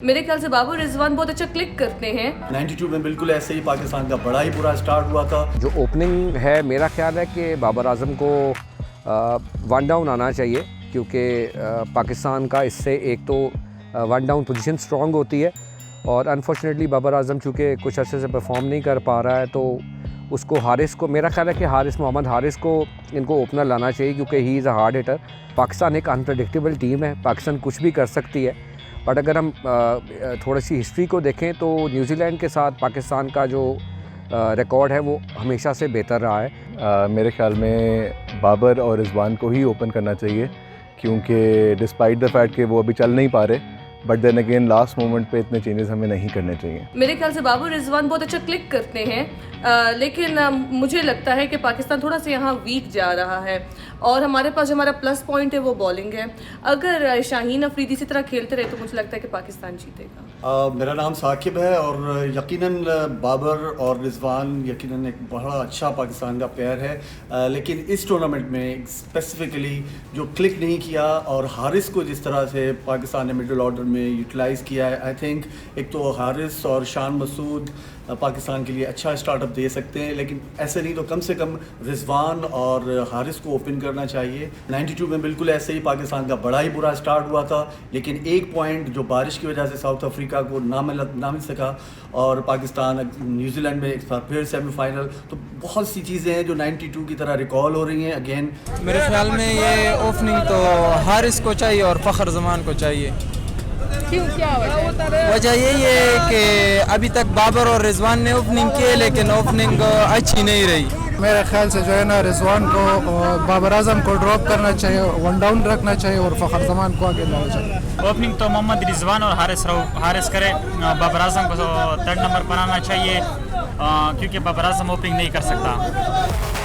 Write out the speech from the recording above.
मेरे ख्याल से बाबर रिजवान बहुत अच्छा क्लिक करते हैं। 92 में बिल्कुल ऐसे ही पाकिस्तान का बड़ा ही बुरा स्टार्ट हुआ था। जो ओपनिंग है मेरा ख्याल है कि बाबर आजम को वन डाउन आना चाहिए, क्योंकि पाकिस्तान का इससे एक तो वन डाउन पोजीशन स्ट्रांग होती है और अनफॉर्चुनेटली बाबर आजम चूँकि कुछ अर्से से परफॉर्म नहीं कर पा रहा है, तो उसको हारिस को, मेरा ख्याल है कि मोहम्मद हारिस को इनको ओपनर लाना चाहिए, क्योंकि he is a hard hitter. Pakistan एक अनप्रडिक्टेबल टीम है, पाकिस्तान कुछ भी कर सकती है, बट अगर हम थोड़ी सी हिस्ट्री को देखें तो न्यूजीलैंड के साथ पाकिस्तान का जो रिकॉर्ड है वो हमेशा से बेहतर रहा है। मेरे ख्याल में बाबर और रिजवान को ही ओपन करना चाहिए, क्योंकि डिस्पाइट द फैक्ट कि वो अभी चल नहीं पा रहे, but then again last moment पे इतने चेंजेस हमें नहीं करने चाहिए। मेरे ख्याल से बाबर रिजवान बहुत अच्छा क्लिक करते हैं, लेकिन मुझे लगता है कि पाकिस्तान थोड़ा सा यहाँ वीक जा रहा है और हमारे पास जो हमारा प्लस पॉइंट है वो बॉलिंग है। अगर शाहीन अफरीदी इसी तरह खेलते रहे तो मुझे लगता है कि पाकिस्तान जीतेगा। मेरा नाम साकिब है और यकीनन बाबर और रिजवान यकीनन एक बड़ा अच्छा पाकिस्तान का प्लेयर है, लेकिन इस टूर्नामेंट में स्पेसिफिकली जो क्लिक नहीं किया और हारिस को जिस तरह से पाकिस्तान ने मिडिल ऑर्डर में यूटिलाइज़ किया है, आई थिंक एक तो हारिस और शान मसूद पाकिस्तान के लिए अच्छा स्टार्टअप दे सकते हैं, लेकिन ऐसे नहीं तो कम से कम रिजवान और हारिस को ओपन करना चाहिए। 92 में बिल्कुल ऐसे ही पाकिस्तान का बड़ा ही बुरा स्टार्ट हुआ था, लेकिन एक पॉइंट जो बारिश की वजह से साउथ अफ्रीका को ना मिल सका और पाकिस्तान न्यूजीलैंड में एक बार फिर सेमीफाइनल, तो बहुत सी चीज़ें हैं जो 92 की तरह रिकॉल हो रही हैं अगेन। मेरे ख्याल में ये ओपनिंग तो हारिस को चाहिए और फ़खर जमान को चाहिए। क्यों, क्या वजह यही है कि अभी तक बाबर और रिजवान ने ओपनिंग की, लेकिन ओपनिंग अच्छी नहीं रही। मेरे ख्याल से जो है ना, रिजवान को बाबर आजम को ड्रॉप करना चाहिए, वन डाउन रखना चाहिए और फ़खर जमान को आगे लाना चाहिए। ओपनिंग तो मोहम्मद रिजवान और हारिस करे, बाबर आजम को 3rd नंबर पर आना चाहिए, क्योंकि बाबर आजम ओपनिंग नहीं कर सकता।